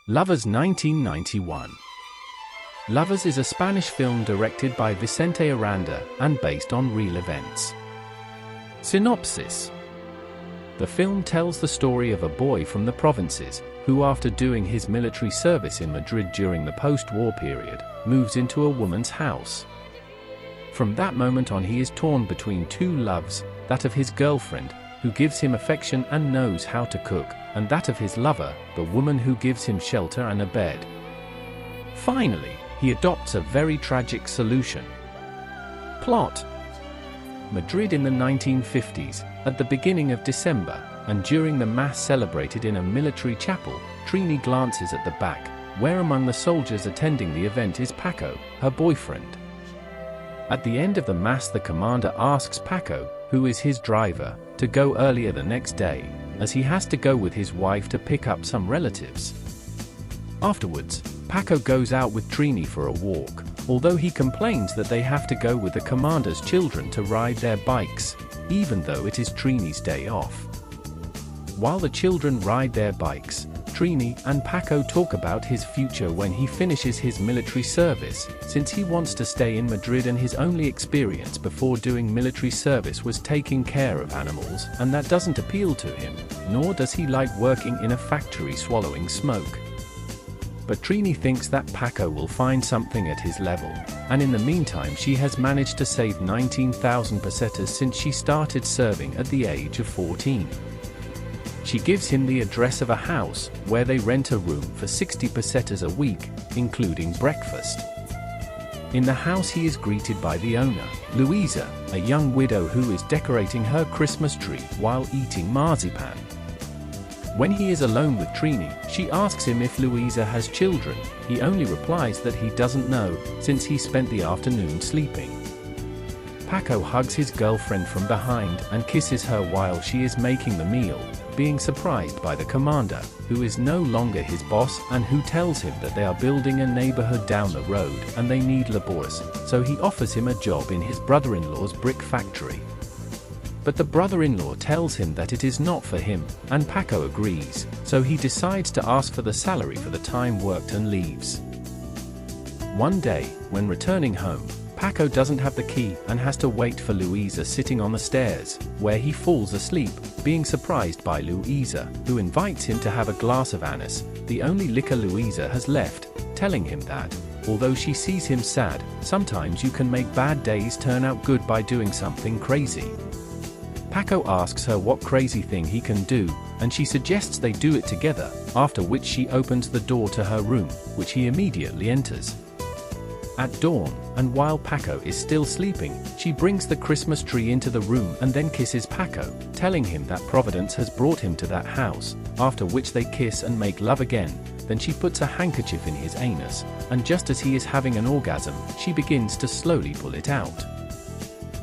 Lovers 1991. Lovers is a Spanish film directed by Vicente Aranda and based on real events. Synopsis. The film tells the story of a boy from the provinces, who after doing his military service in Madrid during the post-war period, moves into a woman's house. From that moment on he is torn between two loves, that of his girlfriend, who gives him affection and knows how to cook, and that of his lover, the woman who gives him shelter and a bed. Finally, he adopts a very tragic solution. Plot. Madrid in the 1950s, at the beginning of December, and during the Mass celebrated in a military chapel, Trini glances at the back, where among the soldiers attending the event is Paco, her boyfriend. At the end of the Mass the commander asks Paco, who is his driver, to go earlier the next day, as he has to go with his wife to pick up some relatives. Afterwards, Paco goes out with Trini for a walk, although he complains that they have to go with the commander's children to ride their bikes, even though it is Trini's day off. While the children ride their bikes, Trini and Paco talk about his future when he finishes his military service, since he wants to stay in Madrid and his only experience before doing military service was taking care of animals, and that doesn't appeal to him, nor does he like working in a factory swallowing smoke. But Trini thinks that Paco will find something at his level, and in the meantime she has managed to save 19,000 pesetas since she started serving at the age of 14. She gives him the address of a house, where they rent a room for 60 pesetas a week, including breakfast. In the house he is greeted by the owner, Luisa, a young widow who is decorating her Christmas tree while eating marzipan. When he is alone with Trini, she asks him if Luisa has children. He only replies that he doesn't know, since he spent the afternoon sleeping. Paco hugs his girlfriend from behind and kisses her while she is making the meal, being surprised by the commander, who is no longer his boss and who tells him that they are building a neighborhood down the road and they need laborers, so he offers him a job in his brother-in-law's brick factory. But the brother-in-law tells him that it is not for him, and Paco agrees, so he decides to ask for the salary for the time worked and leaves. One day, when returning home, Paco doesn't have the key and has to wait for Luisa sitting on the stairs, where he falls asleep, being surprised by Luisa, who invites him to have a glass of anise, the only liquor Luisa has left, telling him that, although she sees him sad, sometimes you can make bad days turn out good by doing something crazy. Paco asks her what crazy thing he can do, and she suggests they do it together, after which she opens the door to her room, which he immediately enters. At dawn, and while Paco is still sleeping, she brings the Christmas tree into the room and then kisses Paco, telling him that Providence has brought him to that house, after which they kiss and make love again. Then she puts a handkerchief in his anus, and just as he is having an orgasm, she begins to slowly pull it out.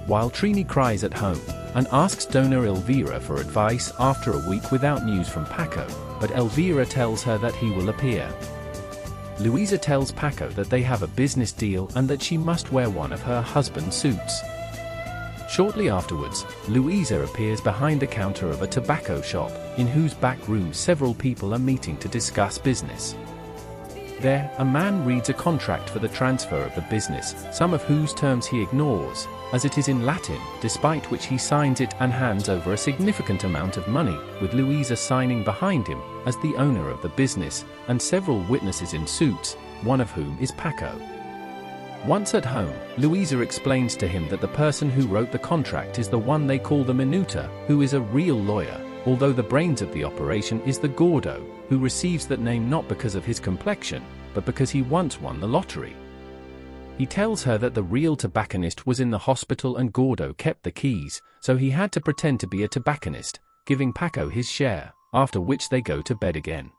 While Trini cries at home, and asks Dona Elvira for advice after a week without news from Paco, but Elvira tells her that he will appear. Luisa tells Paco that they have a business deal and that she must wear one of her husband's suits. Shortly afterwards, Luisa appears behind the counter of a tobacco shop, in whose back room several people are meeting to discuss business. There, a man reads a contract for the transfer of the business, some of whose terms he ignores, as it is in Latin, despite which he signs it and hands over a significant amount of money, with Luisa signing behind him, as the owner of the business, and several witnesses in suits, one of whom is Paco. Once at home, Luisa explains to him that the person who wrote the contract is the one they call the Minuta, who is a real lawyer, although the brains of the operation is the Gordo, who receives that name not because of his complexion, but because he once won the lottery. He tells her that the real tobacconist was in the hospital and Gordo kept the keys, so he had to pretend to be a tobacconist, giving Paco his share, after which they go to bed again.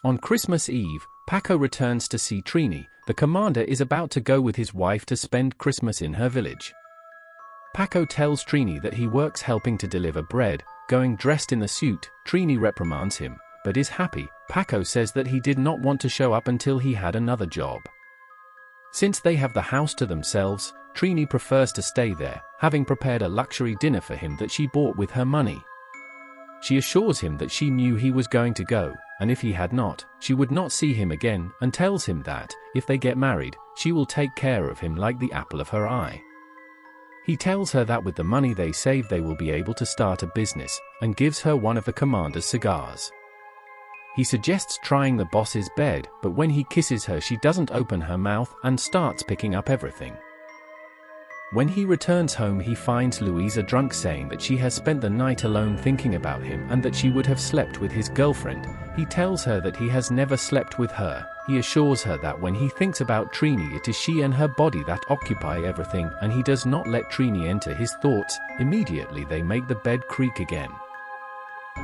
On Christmas Eve, Paco returns to see Trini. The commander is about to go with his wife to spend Christmas in her village. Paco tells Trini that he works helping to deliver bread, going dressed in the suit. Trini reprimands him, but is happy. Paco says that he did not want to show up until he had another job. Since they have the house to themselves, Trini prefers to stay there, having prepared a luxury dinner for him that she bought with her money. She assures him that she knew he was going to go, and if he had not, she would not see him again, and tells him that, if they get married, she will take care of him like the apple of her eye. He tells her that with the money they save they will be able to start a business, and gives her one of the commander's cigars. He suggests trying the boss's bed, but when he kisses her she doesn't open her mouth and starts picking up everything. When he returns home he finds Luisa drunk, saying that she has spent the night alone thinking about him and that she would have slept with his girlfriend. He tells her that he has never slept with her. He assures her that when he thinks about Trini it is she and her body that occupy everything, and he does not let Trini enter his thoughts. Immediately they make the bed creak again.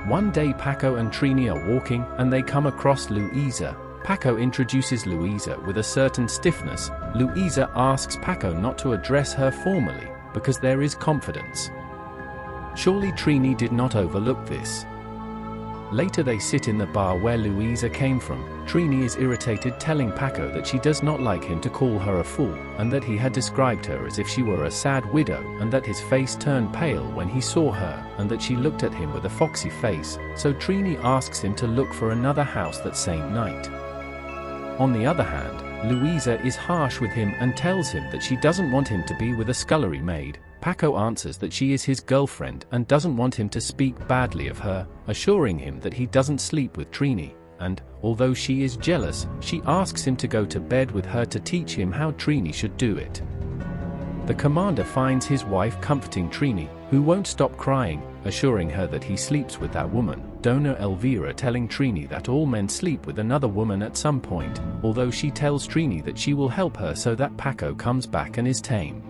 One day Paco and Trini are walking and they come across Luisa. Paco introduces Luisa with a certain stiffness. Luisa asks Paco not to address her formally, because there is confidence. Surely Trini did not overlook this. Later they sit in the bar where Luisa came from. Trini is irritated, telling Paco that she does not like him to call her a fool, and that he had described her as if she were a sad widow, and that his face turned pale when he saw her, and that she looked at him with a foxy face, so Trini asks him to look for another house that same night. On the other hand, Luisa is harsh with him and tells him that she doesn't want him to be with a scullery maid. Paco answers that she is his girlfriend and doesn't want him to speak badly of her, assuring him that he doesn't sleep with Trini, and, although she is jealous, she asks him to go to bed with her to teach him how Trini should do it. The commander finds his wife comforting Trini, who won't stop crying, assuring her that he sleeps with that woman. Dona Elvira telling Trini that all men sleep with another woman at some point, although she tells Trini that she will help her so that Paco comes back and is tame.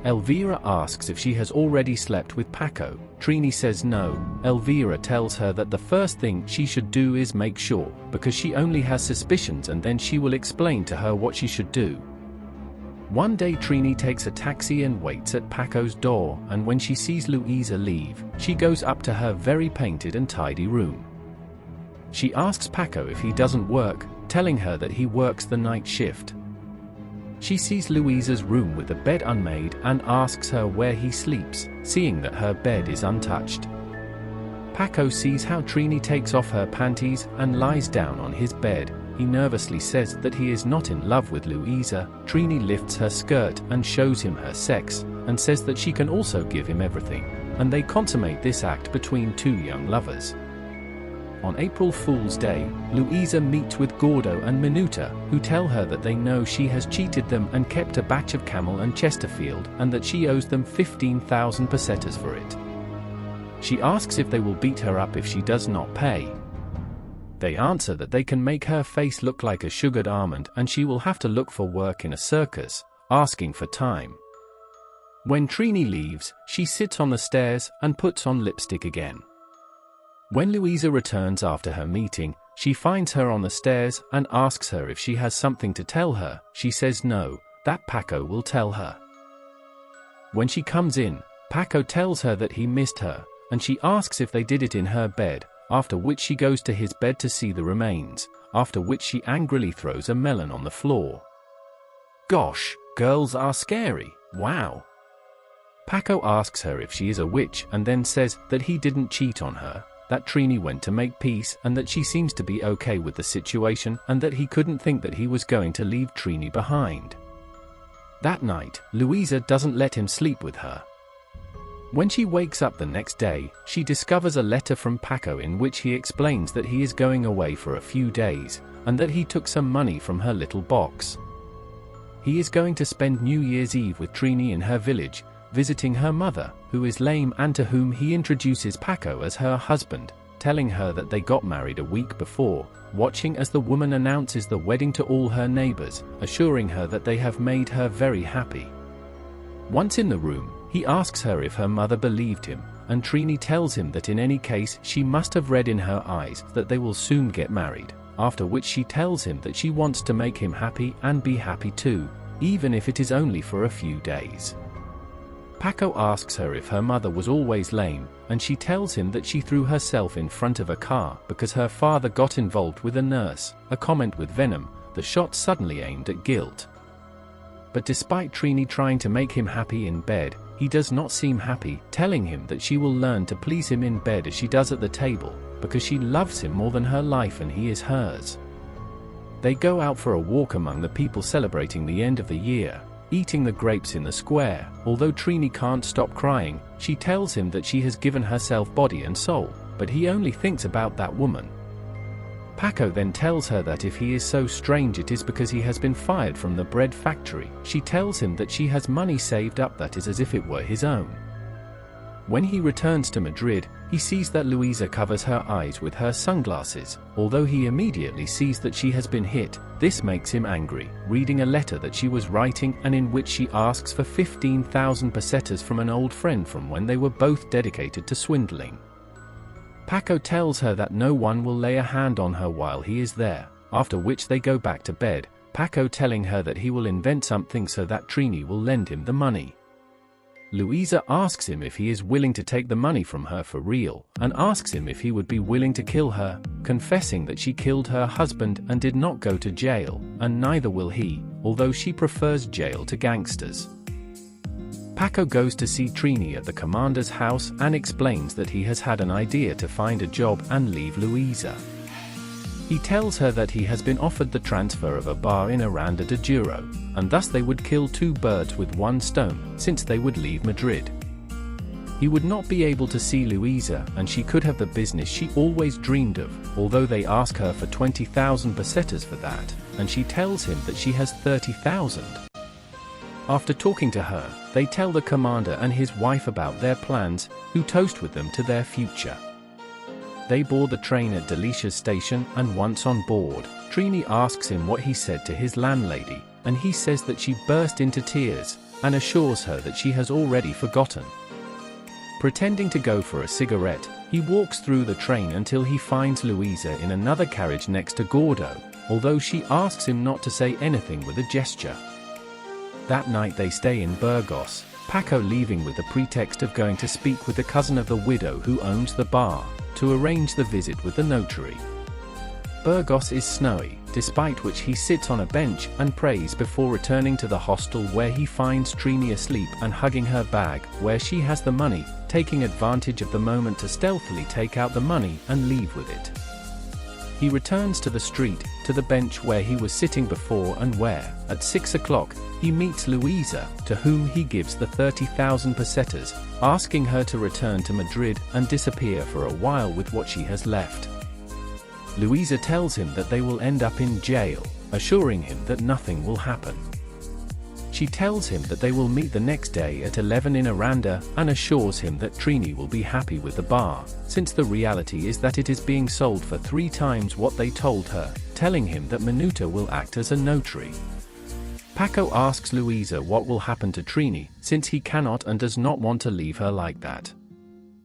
Elvira asks if she has already slept with Paco. Trini says no. Elvira tells her that the first thing she should do is make sure, because she only has suspicions, and then she will explain to her what she should do. One day Trini takes a taxi and waits at Paco's door, and when she sees Luisa leave, she goes up to her very painted and tidy room. She asks Paco if he doesn't work, telling her that he works the night shift. She sees Luisa's room with the bed unmade and asks her where he sleeps, seeing that her bed is untouched. Paco sees how Trini takes off her panties and lies down on his bed. He nervously says that he is not in love with Luisa. Trini lifts her skirt and shows him her sex, and says that she can also give him everything, and they consummate this act between two young lovers. On April Fool's Day, Luisa meets with Gordo and Minuta, who tell her that they know she has cheated them and kept a batch of Camel and Chesterfield, and that she owes them 15,000 pesetas for it. She asks if they will beat her up if she does not pay. They answer that they can make her face look like a sugared almond and she will have to look for work in a circus, asking for time. When Trini leaves, she sits on the stairs and puts on lipstick again. When Luisa returns after her meeting, she finds her on the stairs and asks her if she has something to tell her. She says no, that Paco will tell her. When she comes in, Paco tells her that he missed her, and she asks if they did it in her bed, after which she goes to his bed to see the remains, after which she angrily throws a melon on the floor. Gosh, girls are scary, wow. Paco asks her if she is a witch and then says that he didn't cheat on her, that Trini went to make peace and that she seems to be okay with the situation, and that he couldn't think that he was going to leave Trini behind. That night, Luisa doesn't let him sleep with her. When she wakes up the next day, she discovers a letter from Paco in which he explains that he is going away for a few days, and that he took some money from her little box. He is going to spend New Year's Eve with Trini in her village, visiting her mother, who is lame and to whom he introduces Paco as her husband, telling her that they got married a week before, watching as the woman announces the wedding to all her neighbors, assuring her that they have made her very happy. Once in the room, he asks her if her mother believed him, and Trini tells him that in any case she must have read in her eyes that they will soon get married, after which she tells him that she wants to make him happy and be happy too, even if it is only for a few days. Paco asks her if her mother was always lame, and she tells him that she threw herself in front of a car because her father got involved with a nurse, a comment with venom, the shot suddenly aimed at guilt. But despite Trini trying to make him happy in bed, he does not seem happy, telling him that she will learn to please him in bed as she does at the table, because she loves him more than her life and he is hers. They go out for a walk among the people celebrating the end of the year, eating the grapes in the square. Although Trini can't stop crying, she tells him that she has given herself body and soul, but he only thinks about that woman. Paco then tells her that if he is so strange it is because he has been fired from the bread factory. She tells him that she has money saved up that is as if it were his own. When he returns to Madrid, he sees that Luisa covers her eyes with her sunglasses. Although he immediately sees that she has been hit, this makes him angry, reading a letter that she was writing and in which she asks for 15,000 pesetas from an old friend from when they were both dedicated to swindling. Paco tells her that no one will lay a hand on her while he is there, after which they go back to bed, Paco telling her that he will invent something so that Trini will lend him the money. Luisa asks him if he is willing to take the money from her for real, and asks him if he would be willing to kill her, confessing that she killed her husband and did not go to jail, and neither will he, although she prefers jail to gangsters. Paco goes to see Trini at the commander's house and explains that he has had an idea to find a job and leave Luisa. He tells her that he has been offered the transfer of a bar in Aranda de Duero, and thus they would kill two birds with one stone, since they would leave Madrid. He would not be able to see Luisa and she could have the business she always dreamed of, although they ask her for 20,000 pesetas for that, and she tells him that she has 30,000. After talking to her, they tell the commander and his wife about their plans, who toast with them to their future. They board the train at Delicia's station, and once on board, Trini asks him what he said to his landlady, and he says that she burst into tears, and assures her that she has already forgotten. Pretending to go for a cigarette, he walks through the train until he finds Luisa in another carriage next to Gordo, although she asks him not to say anything with a gesture. That night they stay in Burgos, Paco leaving with the pretext of going to speak with the cousin of the widow who owns the bar, to arrange the visit with the notary. Burgos is snowy, despite which he sits on a bench and prays before returning to the hostel where he finds Trini asleep and hugging her bag, where she has the money, taking advantage of the moment to stealthily take out the money and leave with it. He returns to the street, to the bench where he was sitting before and where, at 6 o'clock, he meets Luisa, to whom he gives the 30,000 pesetas, asking her to return to Madrid and disappear for a while with what she has left. Luisa tells him that they will end up in jail, assuring him that nothing will happen. She tells him that they will meet the next day at 11 in Aranda and assures him that Trini will be happy with the bar, since the reality is that it is being sold for 3 times what they told her, telling him that Minuta will act as a notary. Paco asks Luisa what will happen to Trini, since he cannot and does not want to leave her like that.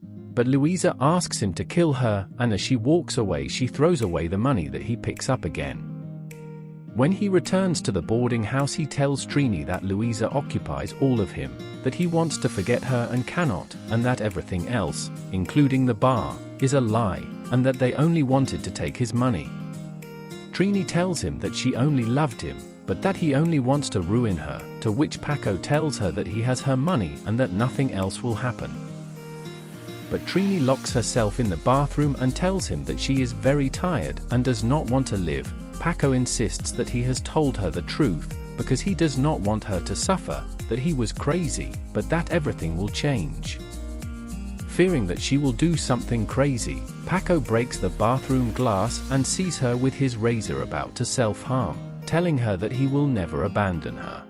But Luisa asks him to kill her, and as she walks away she throws away the money that he picks up again. When he returns to the boarding house he tells Trini that Luisa occupies all of him, that he wants to forget her and cannot, and that everything else, including the bar, is a lie, and that they only wanted to take his money. Trini tells him that she only loved him, but that he only wants to ruin her, to which Paco tells her that he has her money and that nothing else will happen. But Trini locks herself in the bathroom and tells him that she is very tired and does not want to live. Paco insists that he has told her the truth, because he does not want her to suffer, that he was crazy, but that everything will change. Fearing that she will do something crazy, Paco breaks the bathroom glass and sees her with his razor about to self-harm, telling her that he will never abandon her.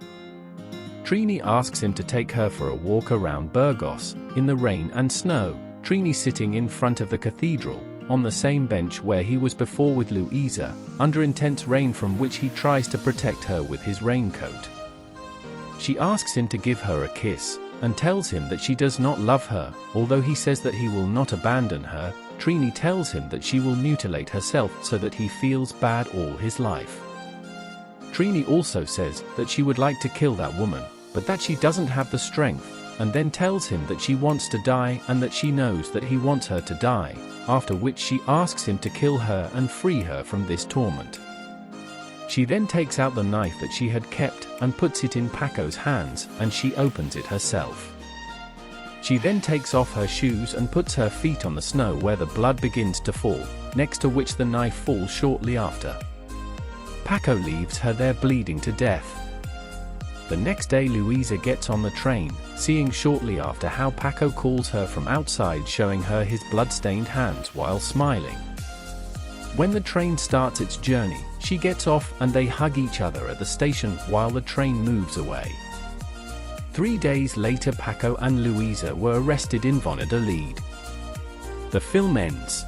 Trini asks him to take her for a walk around Burgos, in the rain and snow, Trini sitting in front of the cathedral, on the same bench where he was before with Luisa, under intense rain from which he tries to protect her with his raincoat. She asks him to give her a kiss, and tells him that she does not love her, although he says that he will not abandon her. Trini tells him that she will mutilate herself so that he feels bad all his life. Trini also says that she would like to kill that woman, but that she doesn't have the strength, and then tells him that she wants to die and that she knows that he wants her to die, after which she asks him to kill her and free her from this torment. She then takes out the knife that she had kept and puts it in Paco's hands, and she opens it herself. She then takes off her shoes and puts her feet on the snow where the blood begins to fall, next to which the knife falls shortly after. Paco leaves her there bleeding to death. The next day Luisa gets on the train, seeing shortly after how Paco calls her from outside, showing her his blood-stained hands while smiling. When the train starts its journey, she gets off and they hug each other at the station while the train moves away. 3 days later, Paco and Luisa were arrested in Valladolid. The film ends.